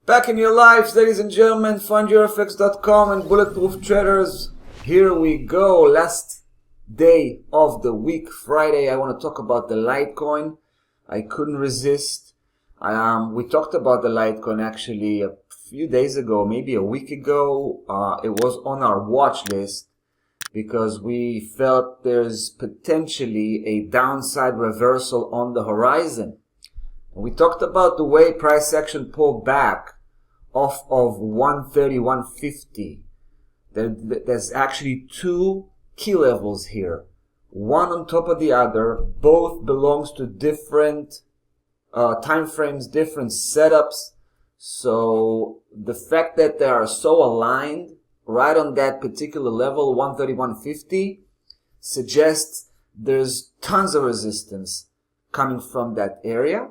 Back in your lives, ladies and gentlemen, FindYourFX.com and Bulletproof Traders. Here we go. Last day of the week, Friday. I want to talk about the Litecoin. I couldn't resist. We talked about the Litecoin actually a few days ago, maybe a week ago. It was on our watch list because we felt there's potentially a downside reversal on the horizon. We talked about the way price action pulled back off of 130, 150. There's actually two key levels here. One on top of the other. Both belongs to different time frames, different setups. So the fact that they are so aligned right on that particular level, 130, 150, suggests there's tons of resistance coming from that area.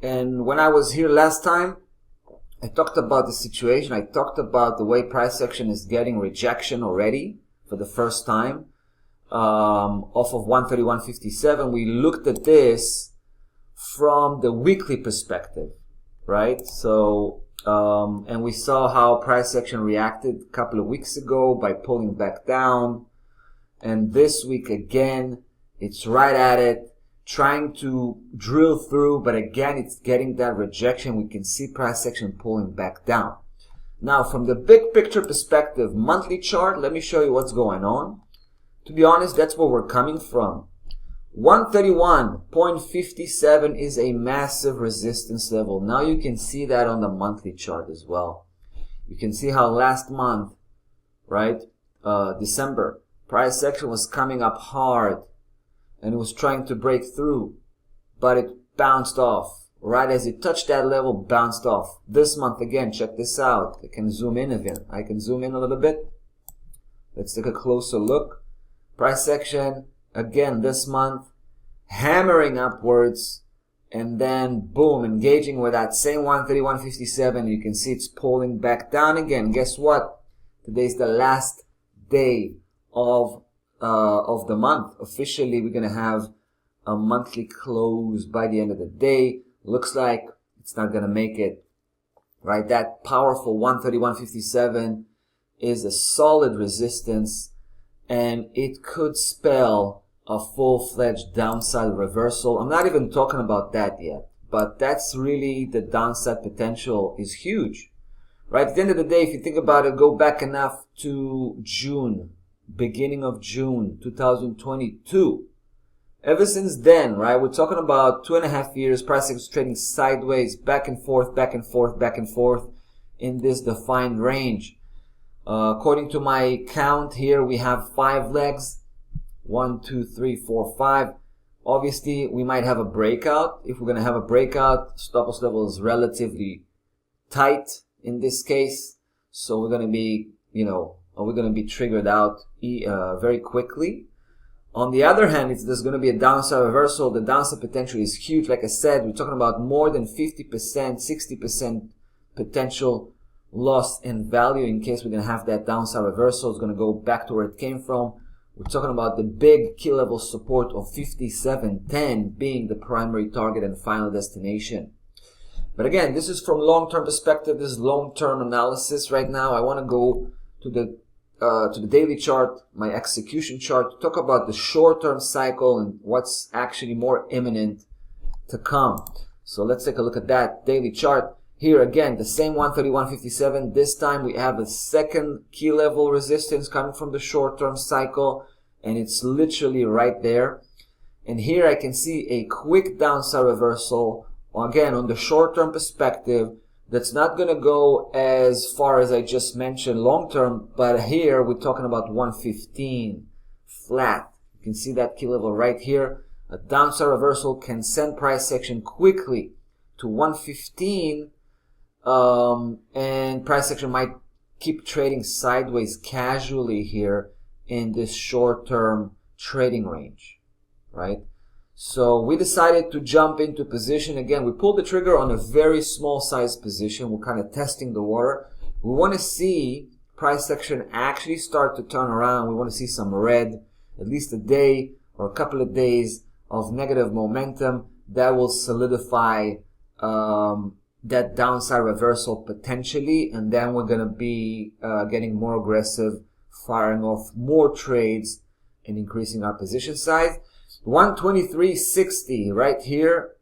And when I was here last time, I talked about the situation. I talked about the way price action is getting rejection already for the first time off of 130, 157. We looked at this from the weekly perspective, right? So, and we saw how price action reacted a couple of weeks ago by pulling back down. And this week again, it's right at it, trying to drill through, but again, it's getting that rejection. We can see price action pulling back down. Now, from the big picture perspective, monthly chart, let me show you what's going on. To be honest, that's where we're coming from. 131.57 is a massive resistance level. Now you can see that on the monthly chart as well. You can see how last month, right, December, price action was coming up hard and it was trying to break through, but it bounced off. Right as it touched that level, bounced off. This month again, check this out. I can zoom in again. I can zoom in a little bit. Let's take a closer look. Price action again this month, hammering upwards, and then boom, engaging with that same 130, 157. You can see it's pulling back down again. Guess what? Today's the last day of the month. Officially, we're going to have a monthly close by the end of the day. Looks like it's not going to make it, right? That powerful 130, 157 is a solid resistance, and it could spell a full-fledged downside reversal. I'm not even talking about that yet, but that's really the downside potential is huge, right? At the end of the day, if you think about it, go back enough to June, beginning of June 2022. Ever since then, right, we're talking about 2.5 years, price is trading sideways, back and forth, back and forth, back and forth in this defined range. According to my count here, we have 5 legs. 1, 2, 3, 4, 5. Obviously, we might have a breakout. If we're going to have a breakout, stop loss level is relatively tight in this case. So we're going to be, we're going to be triggered out very quickly. On the other hand, if there's going to be a downside reversal, the downside potential is huge. Like I said, we're talking about more than 50%, 60% potential loss in value in case we're going to have that downside reversal. It's going to go back to where it came from. We're talking about the big key level support of 57.10 being the primary target and final destination. But again, this is from long-term perspective. This is long-term analysis right now. I want to go to the daily chart, my execution chart, to talk about the short-term cycle and what's actually more imminent to come. So let's take a look at that daily chart. Here again, the same 130, 157. This time we have a second key level resistance coming from the short-term cycle, and it's literally right there. And here I can see a quick downside reversal, again, on the short-term perspective. That's not going to go as far as I just mentioned long-term, but here we're talking about 115 flat. You can see that key level right here. A downside reversal can send price action quickly to 115, and price action might keep trading sideways casually here in this short-term trading range, right? So we decided to jump into position. Again, we pulled the trigger on a very small size position. We're kind of testing the water. We want to see price action actually start to turn around. We want to see some red, at least a day or a couple of days of negative momentum that will solidify that downside reversal potentially, and then we're going to be getting more aggressive, firing off more trades and increasing our position size. 123.60 right here,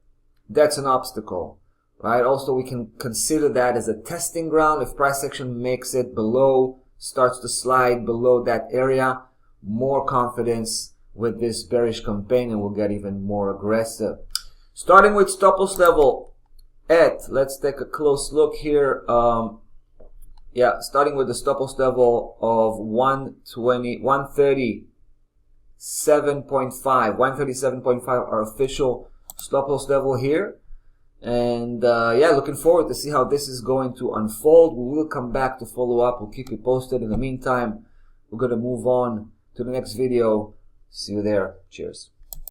that's an obstacle, right? Also, we can consider that as a testing ground. If price action makes it below, starts to slide below that area, more confidence with this bearish campaign, and we'll get even more aggressive. Starting with stop loss level at, let's take a close look here. Starting with the stop loss level of 137.5, our official stop loss level here. And looking forward to see how this is going to unfold. We will come back to follow up. We'll keep you posted. In the meantime, we're going to move on to the next video. See you there. Cheers.